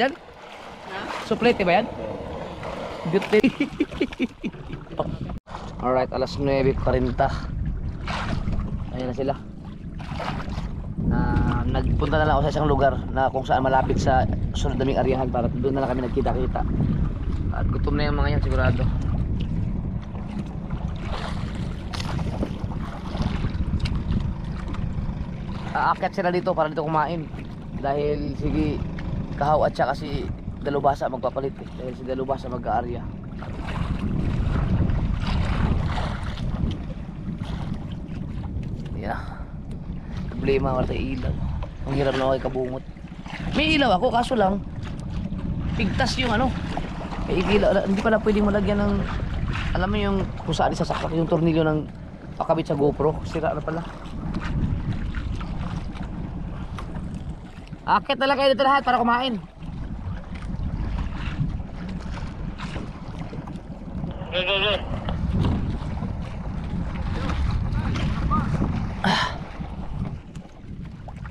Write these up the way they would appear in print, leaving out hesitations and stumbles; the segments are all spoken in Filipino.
yan? Suplete ba yan? Beauty. Alright, alas 9:40. Ayan na sila. Nagpunta na lang ako sa isang lugar na kung saan malapit sa sunod naming aryahan para doon na lang kami nagkita-kita. At gutom na yung mga yan sigurado. Aakyat sila dito para dito kumain. Dahil sige Kahaw at saka si Dalubhasa magpapalit dahil si Dalubhasa mag-aarya. Yeah. Problema wala tayo ilaw. Ang hirap na ako kabungot. May ilaw ako kaso lang pigtas yung ano. Ilaw, hindi pala pwedeng malagyan ng alam mo yung kung saan isasaksak yung tornilyo ng pakabit sa GoPro. Sira na pala. Akit na lang kayo dito lahat para kumain.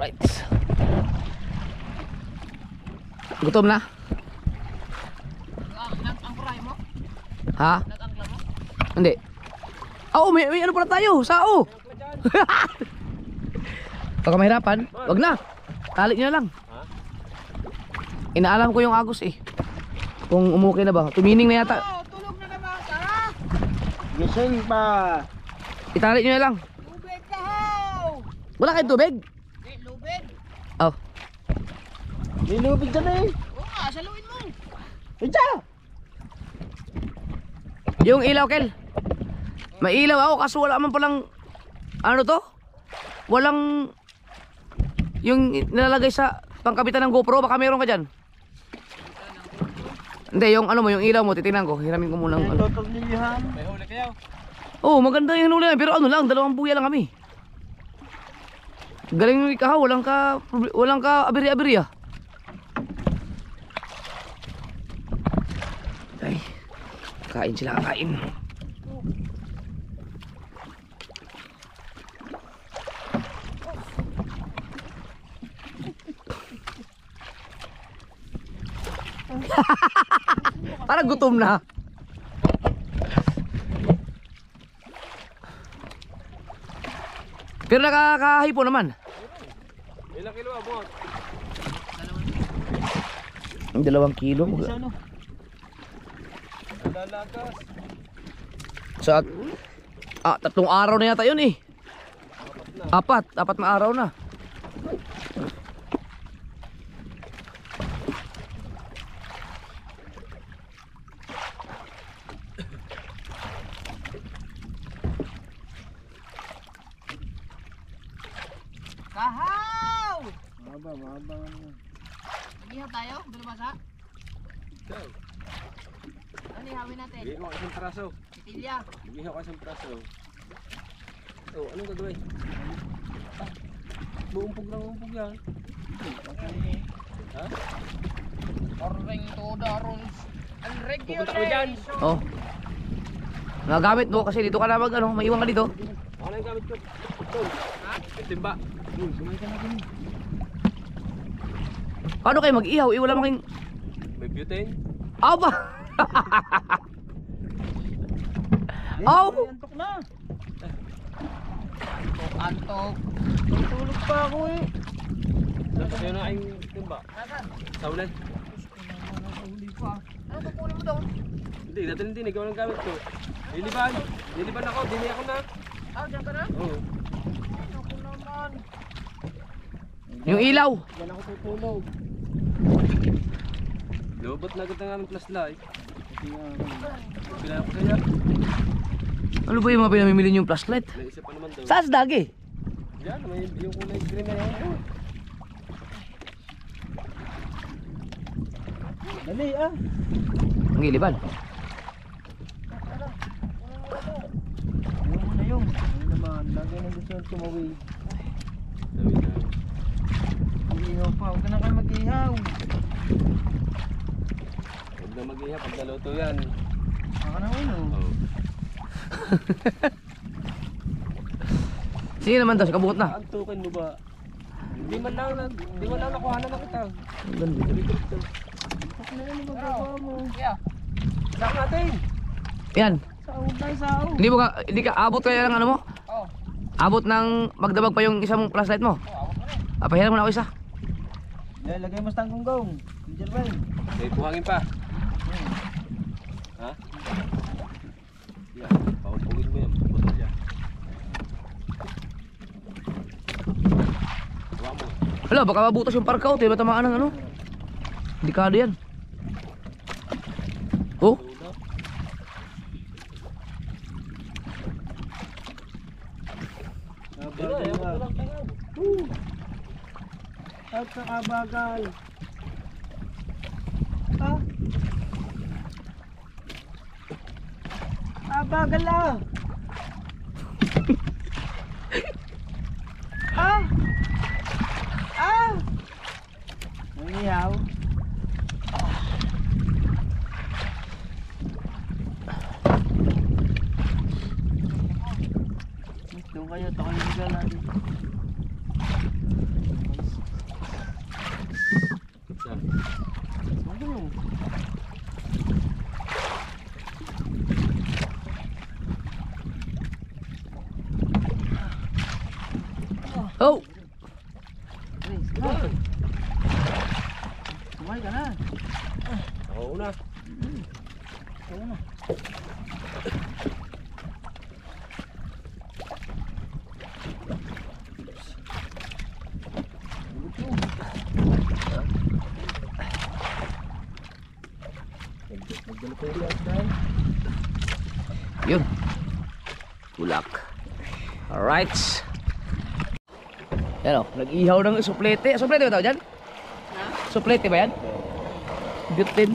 Right. Gutom na? Nag-angkray mo? Ha? Nag-angkla mo? Hindi. Oo, may ano pala tayo? Sao? Pagka mahirapan, wag na. Tali nyo na lang. Inaalam ko yung agos eh. Kung umukay na ba? Tumining na yata. Tulog na naman ka. Gising pa. Itali nyo na lang. Lubid ka haw. Wala kayong tubig? Lubid? Oh. May lubid dyan eh. Oo nga, saluin mo. Ito. Yung ilaw, Kel. May ilaw ako kaso wala man palang ano to? Walang yung nilalagay sa pangkabitan ng GoPro. Baka meron ka dyan. Hindi, yung ano mo, yung ilaw mo, titingnan ko. Hiramin ko muna ng ano. May huli kayo. Oo, maganda yung huli. Pero ano lang, 2 buya lang kami. Galing mo ikaw, walang ka abiri-abiri ah. Ay, kain sila, kain. Parang gutom na. Pero nakakahipo naman. Ilang kilo abot? 2 kilo. Lalagas. Sa 3 araw na yata yun eh. 4 na araw na. Kahaw! Mahaba. Mag-ihaw tayo, Dalubhasa. Ano ihawin natin? Bigyan ko isang praso. Titilya. Bigyan ko isang praso. Oh, anong gagawin? Buumpog yan. Ha? Oring to darons. Ang Pupunta ko dyan. regulation. Oh. Nagamit mo kasi dito ka na mag ano, maiwan ka dito. Ano yung gamit ko? Ito. Ha? Timba. Sumay ka na din. Paano kayo mag-ihaw? Wala making May butane. aba. Aw. Antok na. Antok. Tulog pa ako eh. Tapos yun ang aking timba. Nasaan? Saulan. Huli pa. Ano kukunin mo doon? Hindi, natin din. Ikaw lang gamit ko. Liliban ako. Dini ako na. Ah, dyan ka na? Oo. Ako naman. Yung ilaw. Diyan ako tutulog. Lobot na agad ng aming flashlight. Kailangan ko kaya. Ano ba yung mga pinamimili yung flashlight? Naisip pa naman daw. Saan sa dagi? Diyan, may yung kulay green na yan. Dali ah. Ang iliban. Yung na yung. Ano naman, lagi nang gusto nang tumawid. Dawid na. Mag-ihaw pa, huwag ka na kayo mag-ihaw. Huwag na mag-ihaw, pag naluto yan. Baka na ulo. Oo. Sige naman daw, kabukot na. Antukin mo ba? Di man lang nakuha na kita. Ang ganda. mo. Yeah. Saan natin? Yan. Sahod na sahod. Hindi ka abot kaya ng ano mo? Oh. Abot ng magdabag pa yung isang flashlight mo. Oh, ako na eh. Papahiram mo na ako isa. Lagay mo sa tanggunggong. Ginger wine. May buhangin pa. Ha? Yan, paupugin mo yan. Botol yan. Huwag mo. Hala, baka mabutas yung parkaw. Tayo ba tamaan ng ano? Delikado yan. Oh, Kabagal. At sa kabagal. Ha? Kabagal ah. Ah! Ah! Nangiyaw. Doon kayo, takaligan natin. Yan. Ano yun? oh. Sumay ka na. Ako una. Oo na. Nagdala ko yung last time. Yun. Tulak. Alright. Yan o, nag-ihaw ng suplete. Suplete ba tawag dyan? Suplete ba yan? Butin.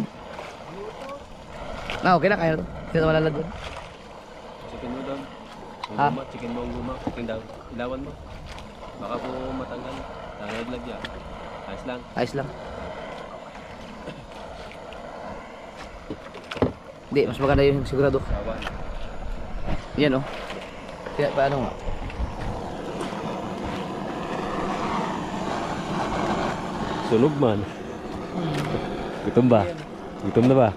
Na, okay na, kaya na to. Hindi na malalagyan. Chicken mo doon. Ang Ha? guma, chicken mo ang guma. Chicken down. Ilawan mo. Baka po matanggal. Tanggal lagyan. Ayos lang. Ayos lang. Hindi, mas maganda yung sigurado. Sawan. Yan o. Kaya paano nga? Sunog man. Gutom ba? Gutom na ba?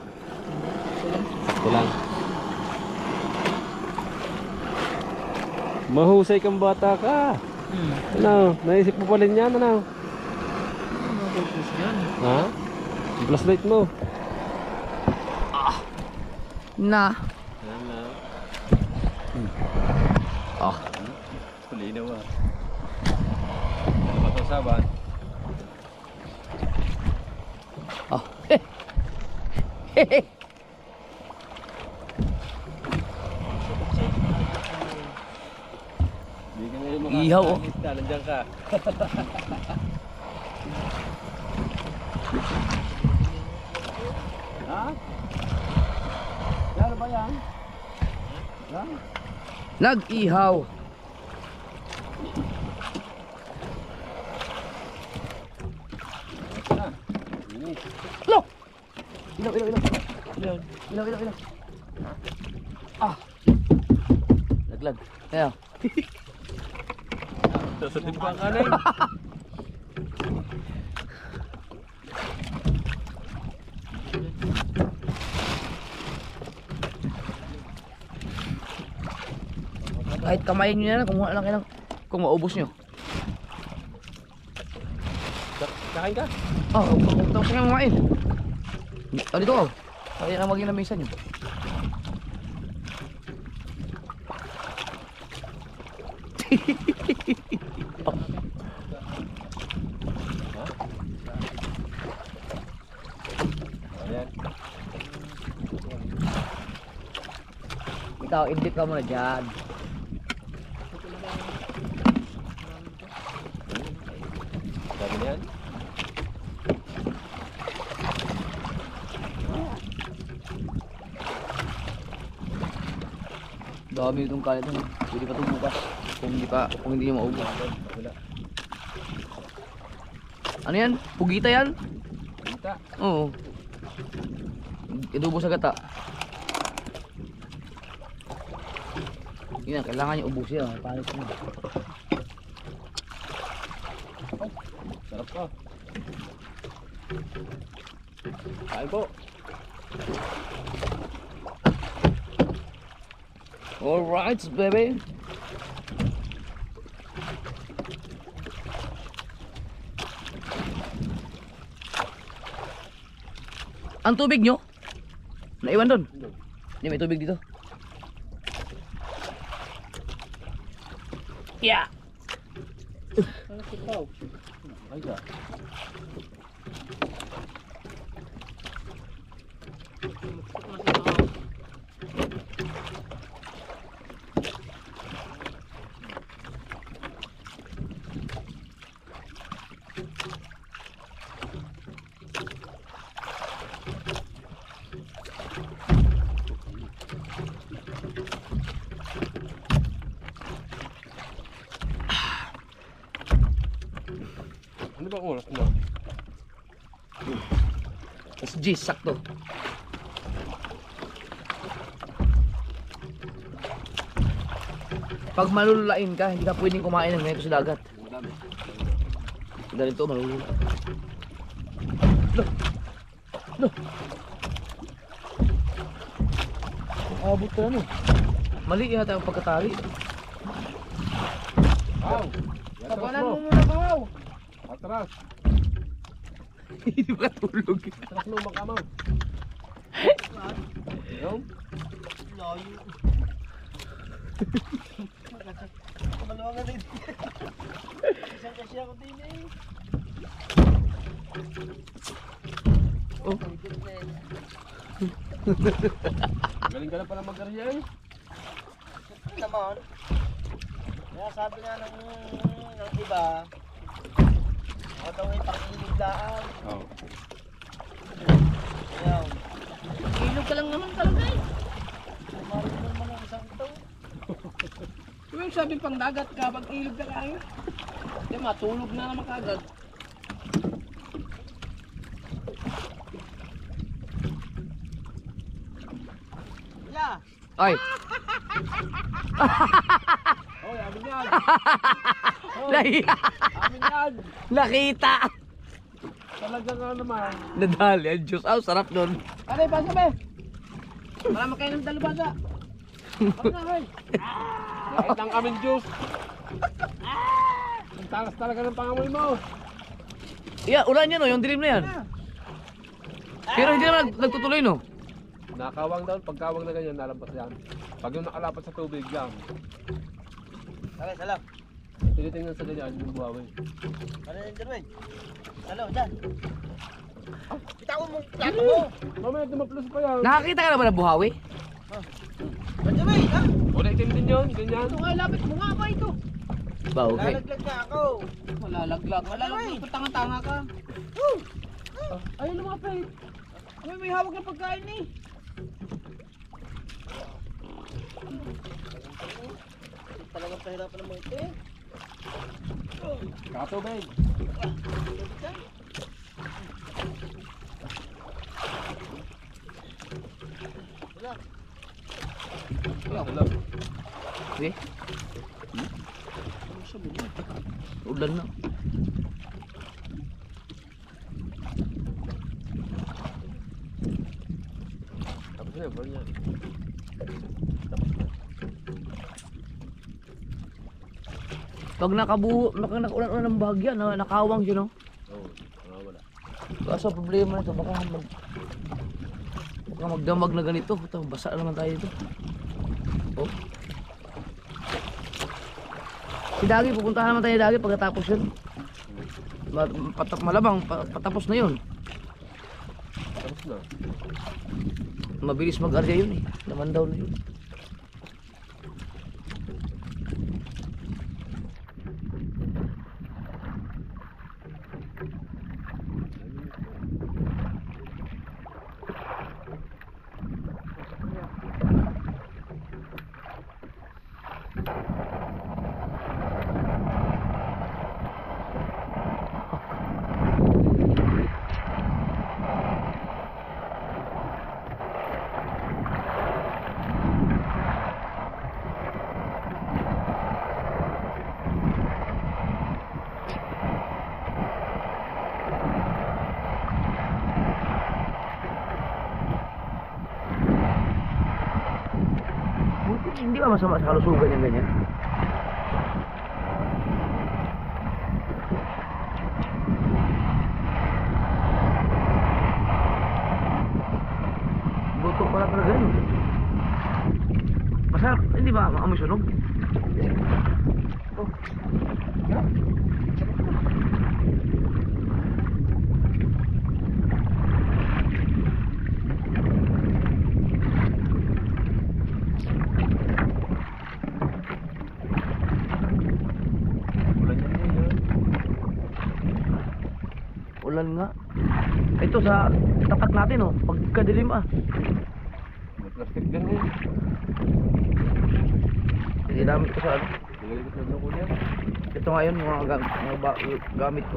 Ito lang. Mahusay kang bata ka. Ano? Naisip mo pa rin yan, ano? Ha? Yung flashlight mo. Na. Ayan na. Oh. Kulinaw ah. Ano ba ito saban? Oh. Hehe. Hindi ka ngayon Ihaw, oh. makakakit ka. Nandiyan ka. Ha? Yan ba yan? Yan? Nag-ihaw. Lo! Ilaw, ilaw, ilaw. Ilaw, ilaw, ilaw, ilaw. Ah. Laglag. Ayan. Sa timpang kanin. Kahit kamayin nyo na lang, kumuha lang kayo ng kung maubos nyo. Kakain ka? Oh, tapos nga kumain. Oh, dito oh. Kaya ka maging lamisan nyo. Ayan. Ikaw, indip ka muna dyan. Sabi niyan. Dami itong kalit. Pwede pa itong bukas. Kung hindi nyo maubos. Wala. Ano yan? Pugita yan? Kita. Oo. Idubo sa gata. Yan, kailangan nyo ubusin. Panis nyo. Sarap ka. Kain po. Alright, baby. Ang tubig nyo? Naiwan doon? Hindi, may tubig dito. Yeah. Ay ka. Ano ba oras na? Mas G, sakto. Pag malululain ka, hindi ka pwedeng kumain ng ganito sa dagat. Madami. Ganito, malulula. No. Abot ka na, no. Mali yata ang pagkatali. Wow! Tabanan mo muna, Pao. Atras! Hindi makatulog. Atras mo makamaw. Yung? Layo. Maluwangan din. Isang kasi ako din eh. Oh. Galing ka na pala mag-arya eh. Naman. Kaya sabi nga ng iba, ako daw ay pang-ilog laan. Oo. Ayaw. Ilog ka lang naman talaga eh. Marunong naman ang isang ito. Yung sabi pang dagat ka, pag ilog ka kayo. Di matulog na naman kagad. Yeah. Ay, Hoy, amin yan! nahiya. Amin yan! Nakita. Talaga nga naman. Nadali ang Diyos. Aw, sarap nun. Aray, basa be! Wala makainom dalubasa. Wala na, hoy. Kahit ng amin juice. Ang talas talaga ng pangamoy mo. Yeah, ulan yan, no, yung dilim na yan. Pero hindi naman nagtutuloy, no? Nakawang daw, pagkawang na ganyan, nalampas yan. Pag yung nakalapat sa tubig yan, Okay, salam. tinitingnan sa ganyan yung buhawi. Ano yung Jerwin? Hello, dyan. Bitawan mo, plato mo. Mamaya, dumaplos pa yan. Nakakita ka na ba ng buhawi? Jerwin, ha? Wala itim din yun, ganyan. Ito nga, lapit mo nga ba ito? Ba, okay. Lalaglag na ako. Malalaglag. Malalaglag pa tanga-tanga ka. Ayun lumapit. May hawak na pagkain eh. Talagang pahirapan ng mga ito eh. Katubig. Wala. Wala. Okay. Ulan na. Tapos na yun, yan. Pag nakaulan ng bahagya, nakawang siya, no? Oo, wala. Kaso problema nito, baka magdamag na ganito. Ito, basa naman tayo dito. Oh. Si Dagi, pupuntahan naman tayo ni Dagi pagkatapos yun. Malabang, patapos na yun. Tapos na. Mabilis mag-arya yun eh. Naman daw na yun. Hindi ba masama sa kalusugan yung ganyan? Buto pala talaga yun. Masarap, hindi ba maamoy sunog? Oh. Ulan nga. Ito sa tapat natin oh, pagkadilim ah. May plastic din eh. Ginamit ko sa ano. Nagalibot na doon ko niya. Ito ngayon mga gamit ko.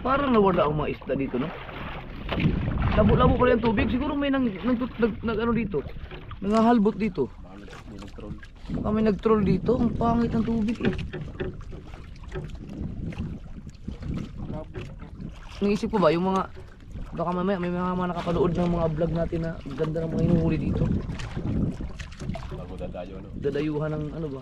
Parang nawala ang mga isda dito, no? Labo-labo pala yung tubig. Siguro may nag ano dito. Nangahalbot dito. May nag-troll. Baka may nag-troll dito. Ang pangit ng tubig eh. Naisip ko ba yung mga baka mamaya may mga nakapanood ng mga vlog natin na ganda ng mga hinuhuli dito. Bago dadayo, no? Dadayuhan ng ano ba?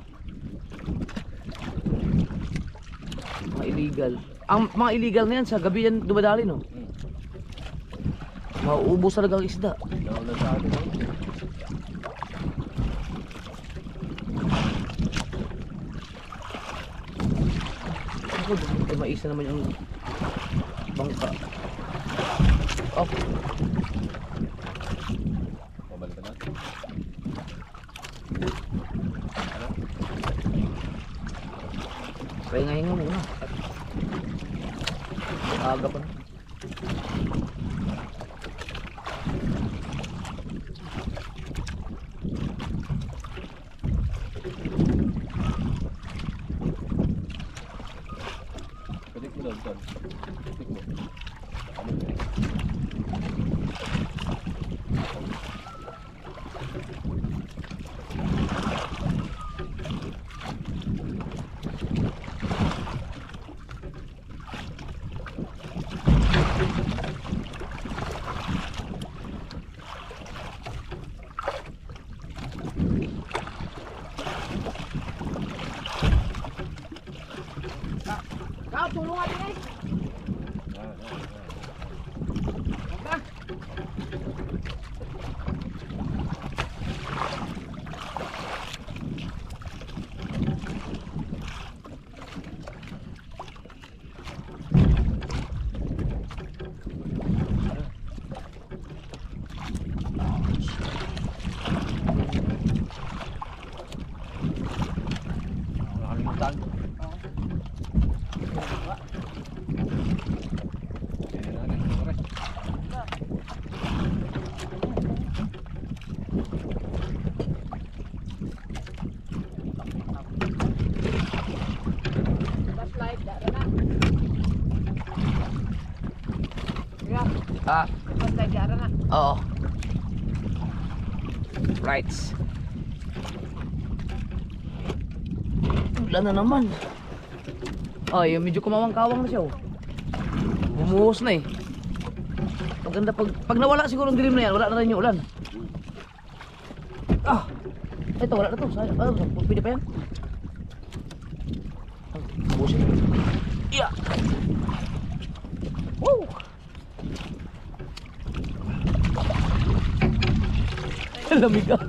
Mga illegal. Ang mga illegal na yan sa gabi yan dumadali, no? Mauubos talaga ang isda. Naulan sa atin, no? Ako, mais na naman yung bangka. Oh, Pabalik ka na. pahinga-hinga muna. Aga pa na. Balik mo daw, Ton. Balik mo. Tulungan din eh. Nakalimutan. Flashlight, dara na. Yeah, Ah, flashlight, dara na. oo. Right. Wala na naman. Ay, medyo kumawang-kawang na siya oh. Bumuhos na eh. Maganda pag nawala siguro ang dilim na yan, wala na rin yung ulan. Ah! Ito, wala na to. Sayang. Ah, pwede pa yan. Busin. Yeah! Woo! Lamig ah.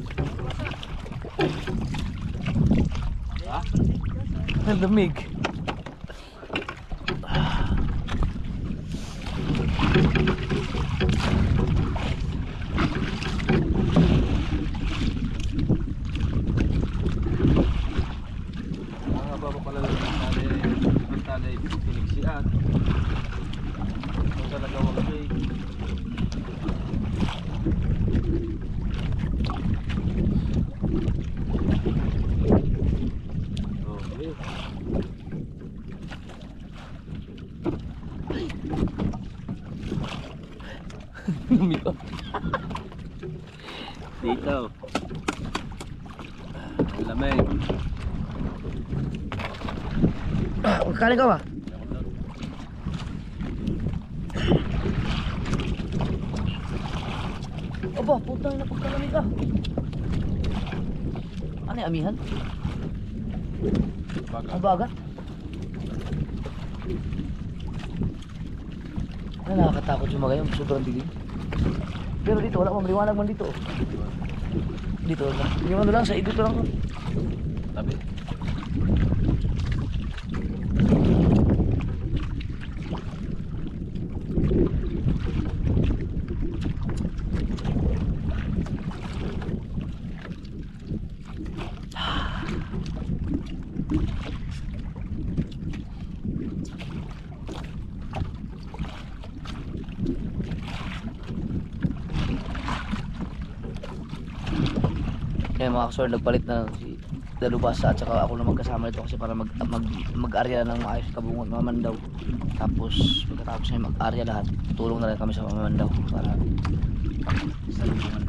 Ang lamig. Ang haba pa pala ng tali, piniksian. Ito talaga wakay. Okay. Lamig ah. Dito. Lamay. Magkakaling ka ba? Aba, putang ina pagkalamig ka. Ano yung amihan? Baga. Ang bagat? Ano nakakatakot yung mga yung sobrang dilim. Pero dito wala pang maliwanag man dito. Dito lang. Yung ano lang sa dito lang. Tabi. Kaya mga kasor, nagpalit na si Dalubasa at saka ako na magkasama nito kasi para mag-arya ng maayos kabungot Mamandaw. Tapos pagkatapos na mag-arya lahat, tulong na rin kami sa Mamandaw para salubungan.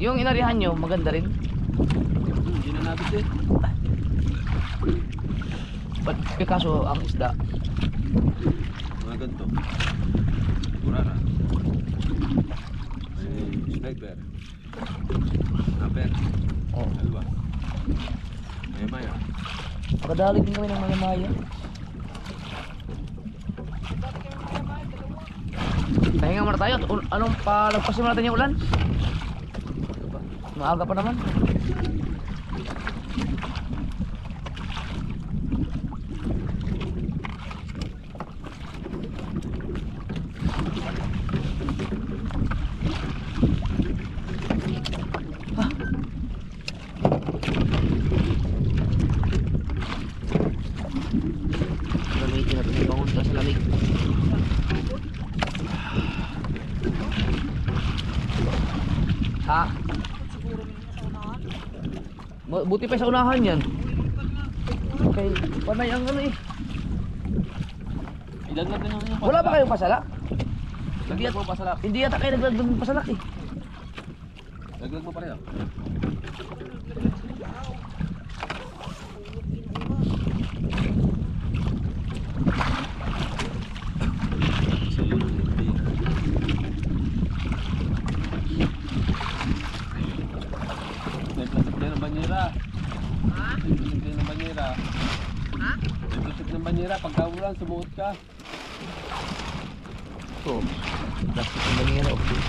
Yung inaryahan nyo, maganda rin. Hindi na nabit eh. But kaso ang isda, Mga ganito. Burara. May sniper. Aper. oh, Dalawa. May maya. pagkadalig din kami ng malamaya. Pahinga muna tayo. Anong palagpasin mo natin yung ulan? Maaga pa naman. Gamitin natin yung bangon ka sa lamig. Ha? Buti pa sa unahan yan. Okay, panay ang ano eh. Ilan natin ang inyong Wala ba kayong pasala? Laglag mo pasalak. Hindi yata kayo naglalagdag ng pasalak eh. Laglag mo pareho. May plastic tayo ng banyera. Ha? May plastic tayo ng banyera. Ha? May plastic ng banyera. Pagka ulan, sumuot ka. So, plastic yung ganyan okay.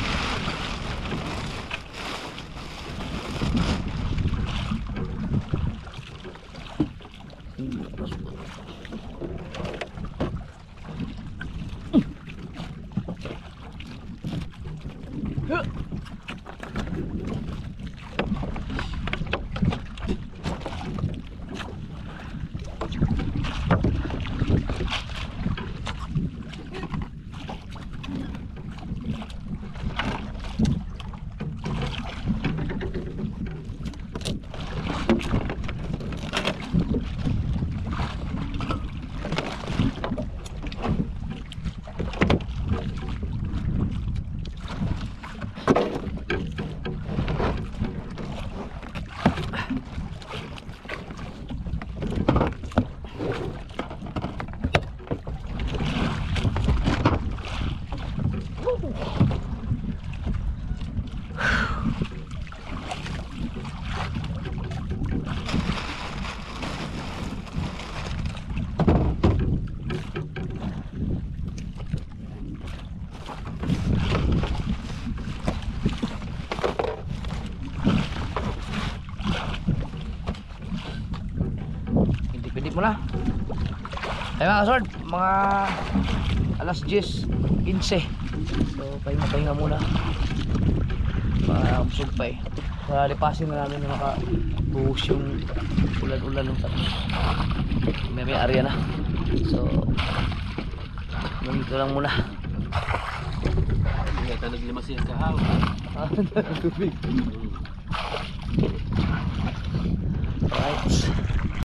Hindi mo na. Ay mga kasord, mga alas 10:15. So pahinga muna para busog pa eh. Lipasin na namin na makabuhos yung ulan-ulan ng tabi. May area na. So ganito lang muna. Hindi ka naglima siya kahaw. Tubig. Alright.